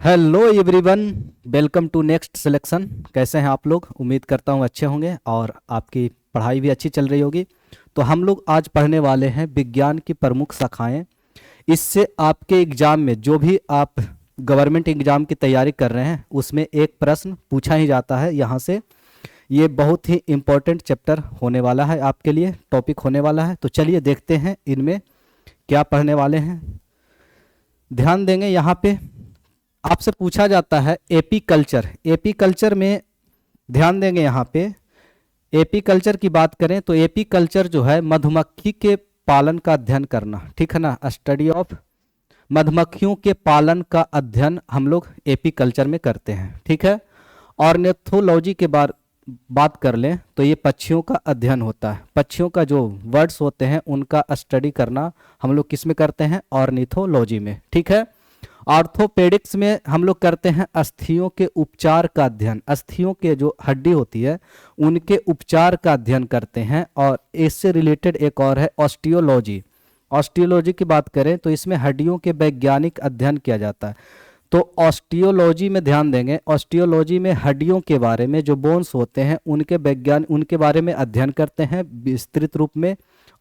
Hello everyone, welcome to next selection. कैसे हैं आप लोग? उम्मीद करता हूं अच्छे होंगे और आपकी पढ़ाई भी अच्छी चल रही होगी। तो हम लोग आज पढ़ने वाले हैं विज्ञान की प्रमुख शाखाएं। इससे आपके एग्ज़ाम में जो भी आप गवर्नमेंट एग्ज़ाम की तैयारी कर रहे हैं उसमें एक प्रश्न पूछा ही जाता है यहाँ से। ये बहुत ही इम्पोर्टेंट चैप्टर होने वाला है, आपके लिए टॉपिक होने वाला है। तो चलिए देखते हैं इनमें क्या पढ़ने वाले हैं। ध्यान देंगे यहाँ पे आपसे पूछा जाता है एपी कल्चर। एपी कल्चर में ध्यान देंगे यहाँ पे एपी कल्चर की बात करें तो एपी कल्चर जो है मधुमक्खी के पालन का अध्ययन करना, ठीक है ना। स्टडी ऑफ मधुमक्खियों के पालन का अध्ययन हम लोग एपी कल्चर में करते हैं, ठीक है। ऑर्निथोलॉजी के बात कर लें तो ये पक्षियों का अध्ययन होता है। पक्षियों का जो वर्ड्स होते हैं उनका स्टडी करना हम लोग किस में करते हैं? ऑर्निथोलॉजी में, ठीक है। ऑर्थोपेडिक्स में हम लोग करते हैं अस्थियों के उपचार का अध्ययन। अस्थियों के जो हड्डी होती है उनके उपचार का अध्ययन करते हैं। और इससे रिलेटेड एक और है ऑस्टियोलॉजी। ऑस्टियोलॉजी की बात करें तो इसमें हड्डियों के वैज्ञानिक अध्ययन किया जाता है। तो ऑस्टियोलॉजी में ध्यान देंगे, ऑस्टियोलॉजी में हड्डियों के बारे में, जो बोन्स होते हैं उनके बारे में अध्ययन करते हैं विस्तृत रूप में।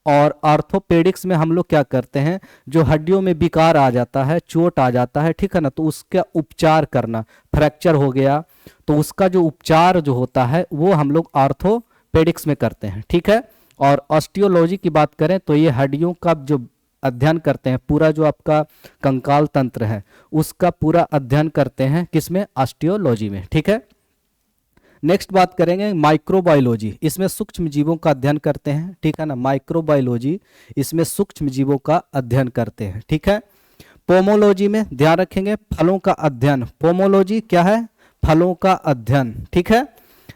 और आर्थोपेडिक्स में हम लोग क्या करते हैं? जो हड्डियों में विकार आ जाता है, चोट आ जाता है, ठीक है ना, तो उसका उपचार करना। फ्रैक्चर हो गया तो उसका जो उपचार जो होता है वो हम लोग आर्थोपेडिक्स में करते हैं, ठीक है। और ऑस्टियोलॉजी की बात करें तो ये हड्डियों का जो अध्ययन करते हैं, पूरा जो आपका कंकाल तंत्र है उसका पूरा अध्ययन करते हैं किसमें? ऑस्टियोलॉजी में, ठीक है। नेक्स्ट बात करेंगे माइक्रोबायोलॉजी। इसमें सूक्ष्म जीवों का अध्ययन करते हैं, ठीक है ना। माइक्रोबायोलॉजी इसमें सूक्ष्म जीवों का अध्ययन करते हैं, ठीक है। पोमोलॉजी में ध्यान रखेंगे फलों का अध्ययन। पोमोलॉजी क्या है? फलों का अध्ययन, ठीक है।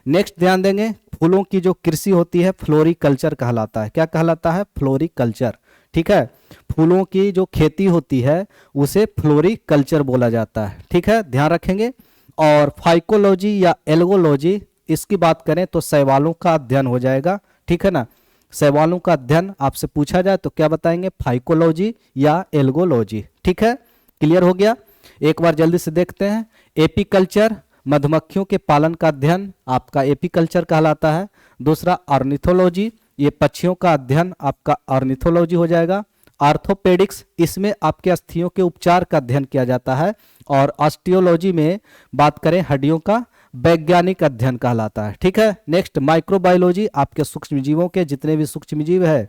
नेक्स्ट ध्यान देंगे फूलों की जो कृषि होती है फ्लोरिकल्चर कहलाता है। क्या कहलाता है? फ्लोरिकल्चर, ठीक है। फूलों की जो खेती होती है उसे फ्लोरिकल्चर बोला जाता है, ठीक है, ध्यान रखेंगे। और फाइकोलॉजी या एल्गोलॉजी इसकी बात करें तो शैवालों का अध्ययन हो जाएगा, ठीक है ना। शैवालों का अध्ययन आपसे पूछा जाए तो क्या बताएंगे? फाइकोलॉजी या एल्गोलॉजी, ठीक है। क्लियर हो गया? एक बार जल्दी से देखते हैं। एपीकल्चर मधुमक्खियों के पालन का अध्ययन आपका एपीकल्चर कहलाता है। दूसरा ऑर्निथोलॉजी, ये पक्षियों का अध्ययन आपका ऑर्निथोलॉजी हो जाएगा। आर्थोपेडिक्स इसमें आपके अस्थियों के उपचार का अध्ययन किया जाता है। और ऑस्टियोलॉजी में बात करें हड्डियों का वैज्ञानिक अध्ययन कहलाता है, ठीक है। नेक्स्ट माइक्रोबायोलॉजी आपके सूक्ष्म जीवों के जितने भी सूक्ष्म जीव है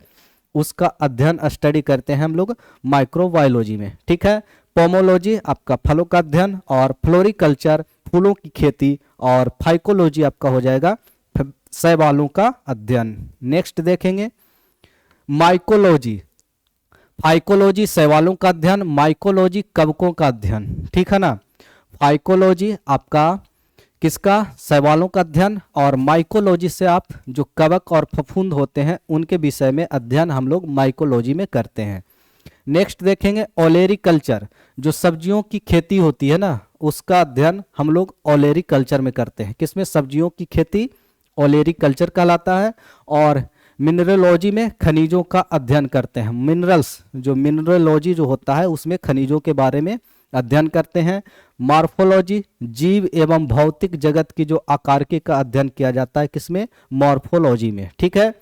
उसका अध्ययन स्टडी करते हैं हम लोग माइक्रोबायोलॉजी में, ठीक है। पोमोलॉजी आपका फलों का अध्ययन। और फ्लोरिकल्चर फूलों की खेती। और फाइकोलॉजी आपका हो जाएगा शैवालों का अध्ययन। नेक्स्ट देखेंगे माइकोलॉजी। फाइकोलॉजी शैवालों का अध्ययन, माइकोलॉजी कवकों का अध्ययन, ठीक है ना। फाइकोलॉजी आपका किसका? शैवालों का अध्ययन। और माइकोलॉजी से आप जो कवक और फफूंद होते हैं उनके विषय में अध्ययन हम लोग माइकोलॉजी में करते हैं। नेक्स्ट देखेंगे ओलेरिकल्चर, जो सब्जियों की खेती होती है ना उसका अध्ययन हम लोग ओलेरिकल्चर में करते हैं। किसमें? सब्जियों की खेती ओलेरिकल्चर कहलाता है। और मिनरलॉजी में खनिजों का अध्ययन करते हैं। मिनरल्स जो मिनरलॉजी जो होता है उसमें खनिजों के बारे में अध्ययन करते हैं। मॉर्फोलॉजी जीव एवं भौतिक जगत की जो आकारिकी का अध्ययन किया जाता है किसमें? मॉर्फोलॉजी में, ठीक है।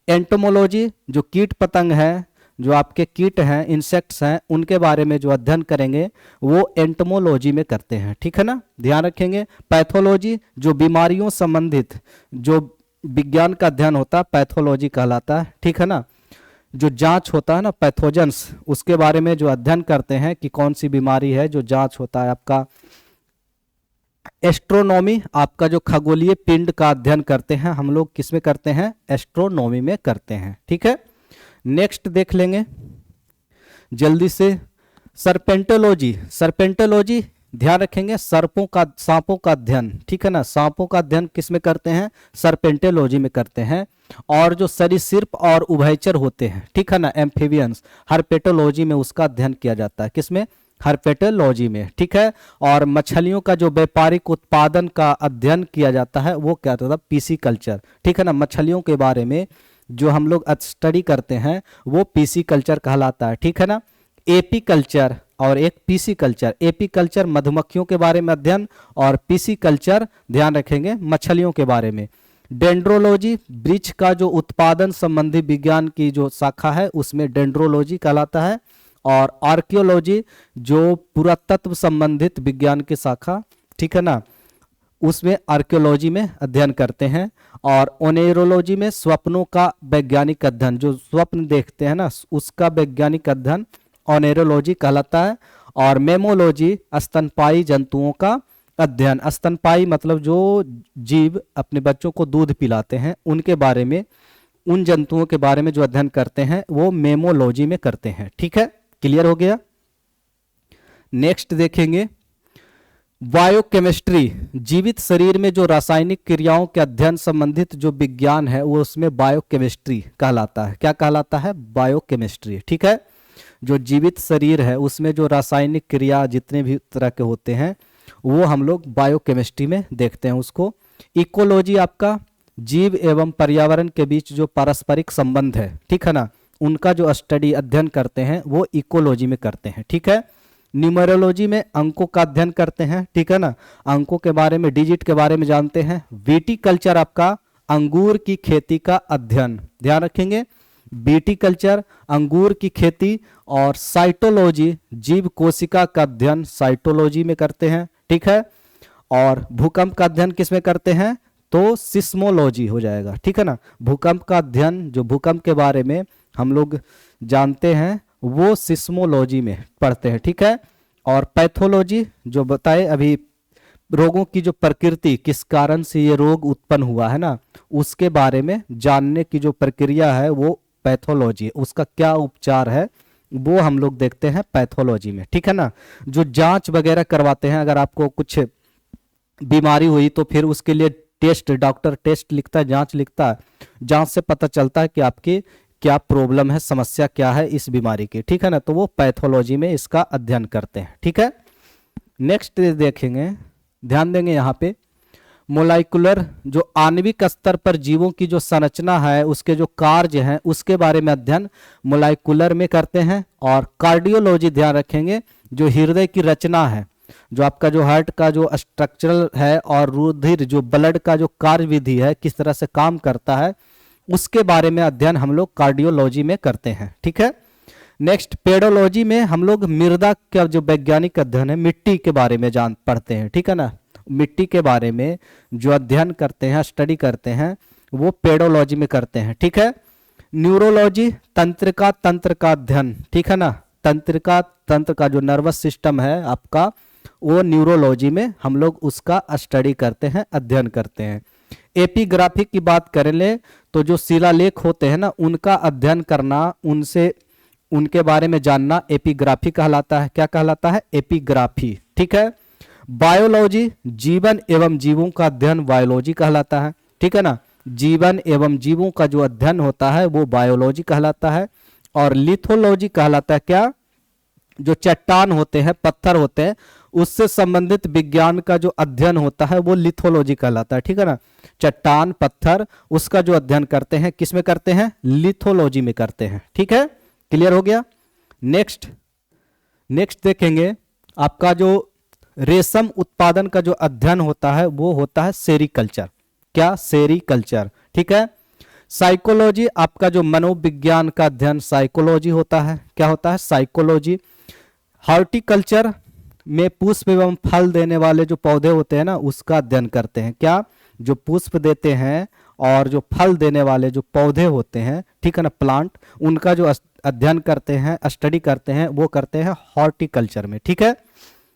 एंटोमोलॉजी जो कीट पतंग हैं, जो आपके कीट हैं, इंसेक्ट्स हैं, उनके बारे में जो अध्ययन करेंगे वो एंटोमोलॉजी में करते हैं, ठीक है ना, ध्यान रखेंगे। पैथोलॉजी जो बीमारियों संबंधित जो विज्ञान का अध्ययन होता है पैथोलॉजी कहलाता है, ठीक है ना। जो जांच होता है ना पैथोजेंस, उसके बारे में जो अध्ययन करते हैं कि कौन सी बीमारी है, जो जांच होता है आपका। एस्ट्रोनॉमी आपका जो खगोलीय पिंड का अध्ययन करते हैं हम लोग किसमें करते हैं? एस्ट्रोनॉमी में करते हैं, ठीक है। नेक्स्ट देख लेंगे जल्दी से सर्पेंटोलॉजी। सर्पेंटोलॉजी ध्यान रखेंगे सांपों का अध्ययन, ठीक है ना। सांपों का अध्ययन किसमें करते हैं? सर्पेंटोलॉजी में करते हैं। और जो सरीसृप और उभयचर होते हैं, ठीक है ना, एम्फीबियंस, हर्पेटोलॉजी में उसका अध्ययन किया जाता है। किसमें? हर्पेटोलॉजी में, ठीक है। और मछलियों का जो व्यापारिक उत्पादन का अध्ययन किया जाता है वो क्या होता है? पीसीकल्चर, ठीक है ना। मछलियों के बारे में जो हम लोग स्टडी करते हैं वो पीसीकल्चर कहलाता है, ठीक है ना। एपी कल्चर और एक पीसी कल्चर। एपी कल्चर मधुमक्खियों के बारे में अध्ययन, और पीसी कल्चर ध्यान रखेंगे मछलियों के बारे में। डेंड्रोलॉजी वृक्ष का जो उत्पादन संबंधी विज्ञान की जो शाखा है उसमें डेंड्रोलॉजी कहलाता है। और आर्कियोलॉजी जो पुरातत्व संबंधित विज्ञान की शाखा, ठीक है ना, उसमें आर्कियोलॉजी में अध्ययन करते हैं। और ओनेरोलॉजी में स्वप्नों का वैज्ञानिक अध्ययन, जो स्वप्न देखते हैं ना उसका वैज्ञानिक अध्ययन ओनेरोलॉजी कहलाता है। और मेमोलॉजी स्तनपायी जंतुओं का अध्ययन, स्तनपायी मतलब जो जीव अपने बच्चों को दूध पिलाते हैं उनके बारे में, उन जंतुओं के बारे में जो अध्ययन करते हैं वो मेमोलॉजी में करते हैं। ठीक है, क्लियर हो गया। नेक्स्ट देखेंगे बायोकेमिस्ट्री, जीवित शरीर में जो रासायनिक क्रियाओं के अध्ययन संबंधित जो विज्ञान है वो उसमें बायोकेमिस्ट्री कहलाता है। क्या कहलाता है? बायोकेमिस्ट्री। ठीक है, जो जीवित शरीर है उसमें जो रासायनिक क्रिया जितने भी तरह के होते हैं वो हम लोग बायोकेमिस्ट्री में देखते हैं उसको। इकोलॉजी आपका जीव एवं पर्यावरण के बीच जो पारस्परिक संबंध है, ठीक है ना, उनका जो स्टडी अध्ययन करते हैं वो इकोलॉजी में करते हैं। ठीक है, न्यूमरोलॉजी में अंकों का अध्ययन करते हैं। ठीक है ना, अंकों के बारे में, डिजिट के बारे में जानते हैं। विटिकल्चर आपका अंगूर की खेती का अध्ययन, ध्यान रखेंगे, विटिकल्चर अंगूर की खेती। और साइटोलॉजी जीव कोशिका का अध्ययन साइटोलॉजी में करते हैं। ठीक है, और भूकंप का अध्ययन किस में करते हैं? तो सिस्मोलॉजी हो जाएगा। ठीक है ना, भूकंप का अध्ययन, जो भूकंप के बारे में हम लोग जानते हैं वो सिस्मोलॉजी में पढ़ते हैं। ठीक है, और पैथोलॉजी जो बताए अभी रोगों की जो प्रकृति, किस कारण से ये रोग उत्पन्न हुआ है ना, उसके बारे में जानने की जो प्रक्रिया है वो पैथोलॉजी, उसका क्या उपचार है वो हम लोग देखते हैं पैथोलॉजी में। ठीक है ना, जो जांच वगैरह करवाते हैं, अगर आपको कुछ बीमारी हुई तो फिर उसके लिए टेस्ट, डॉक्टर टेस्ट लिखता है, जांच लिखता है, जांच से पता चलता है कि आपकी क्या प्रॉब्लम है, समस्या क्या है इस बीमारी की। ठीक है ना, तो वो पैथोलॉजी में इसका अध्ययन करते हैं। ठीक है, नेक्स्ट देखेंगे, ध्यान देंगे यहाँ पे मोलाइकुलर, जो आणविक स्तर पर जीवों की जो संरचना है उसके जो कार्य हैं उसके बारे में अध्ययन मोलाइकुलर में करते हैं। और कार्डियोलॉजी ध्यान रखेंगे, जो हृदय की रचना है, जो आपका जो हार्ट का जो स्ट्रक्चरल है और रुधिर जो ब्लड का जो कार्य विधि है किस तरह से काम करता है उसके बारे में अध्ययन हम लोग कार्डियोलॉजी में करते हैं। ठीक है, नेक्स्ट पेडोलॉजी में हम लोग मृदा का जो वैज्ञानिक अध्ययन है, मिट्टी के बारे में जान पढ़ते हैं। ठीक है ना, मिट्टी के बारे में जो अध्ययन करते हैं, स्टडी करते हैं, वो पेडोलॉजी में करते हैं। ठीक है, न्यूरोलॉजी तंत्रिका तंत्र का अध्ययन, ठीक है ना, तंत्रिका तंत्र का जो नर्वस सिस्टम है आपका वो न्यूरोलॉजी में हम लोग उसका स्टडी करते हैं, अध्ययन करते हैं। एपिग्राफी की बात करें ले तो जो शिलालेख होते हैं ना उनका अध्ययन करना, उनसे उनके बारे में जानना एपिग्राफी कहलाता है। क्या कहलाता है? एपिग्राफी। ठीक है, बायोलॉजी जीवन एवं जीवों का अध्ययन बायोलॉजी कहलाता है। ठीक है ना, जीवन एवं जीवों का जो अध्ययन होता है वो बायोलॉजी कहलाता है। और लिथोलॉजी कहलाता है क्या? जो चट्टान होते हैं, पत्थर होते हैं, उससे संबंधित विज्ञान का जो अध्ययन होता है वो लिथोलॉजी कहलाता है। ठीक है ना, चट्टान पत्थर उसका जो अध्ययन करते हैं किस में करते हैं? लिथोलॉजी में करते हैं। ठीक है, क्लियर हो गया। नेक्स्ट देखेंगे आपका जो रेशम उत्पादन का जो अध्ययन होता है वो होता है सेरीकल्चर। क्या? सेरीकल्चर। ठीक है, साइकोलॉजी आपका जो मनोविज्ञान का अध्ययन साइकोलॉजी होता है। क्या होता है? साइकोलॉजी। हॉर्टिकल्चर में पुष्प एवं फल देने वाले जो पौधे होते हैं ना उसका अध्ययन करते हैं। क्या? जो पुष्प देते हैं और जो फल देने वाले जो पौधे होते हैं, ठीक है ना, प्लांट, उनका जो अध्ययन करते हैं, स्टडी करते हैं, वो करते हैं हॉर्टिकल्चर में। ठीक है,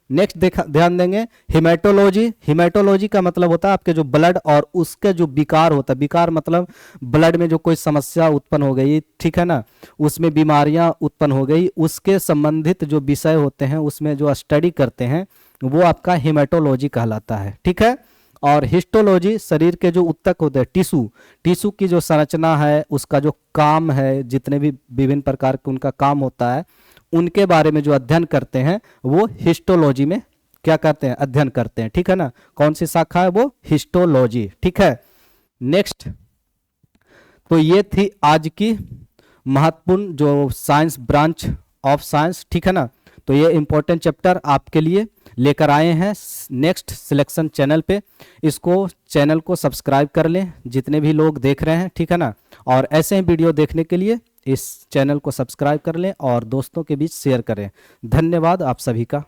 नेक्स्ट ध्यान देंगे हिमेटोलॉजी। हिमेटोलॉजी का मतलब होता है आपके जो ब्लड और उसके जो विकार होता है, विकार मतलब ब्लड में जो कोई समस्या उत्पन्न हो गई, ठीक है ना, उसमें बीमारियां उत्पन्न हो गई, उसके संबंधित जो विषय होते हैं उसमें जो स्टडी करते हैं वो आपका हिमेटोलॉजी कहलाता है। ठीक है, और हिस्टोलॉजी शरीर के जो ऊतक होते हैं, टिश्यू की जो संरचना है, उसका जो काम है, जितने भी विभिन्न प्रकार के उनका काम होता है, उनके बारे में जो अध्ययन करते हैं वो हिस्टोलॉजी में क्या करते हैं? अध्ययन करते हैं। ठीक है ना, कौन सी शाखा है? वो हिस्टोलॉजी। ठीक है, नेक्स्ट, तो ये थी आज की महत्वपूर्ण जो साइंस ब्रांच ऑफ साइंस, ठीक है ना। तो ये इंपॉर्टेंट चैप्टर आपके लिए लेकर आए हैं नेक्स्ट सिलेक्शन चैनल पे। इसको चैनल को सब्सक्राइब कर लें जितने भी लोग देख रहे हैं, ठीक है ना। और ऐसे ही वीडियो देखने के लिए इस चैनल को सब्सक्राइब कर लें और दोस्तों के बीच शेयर करें। धन्यवाद आप सभी का।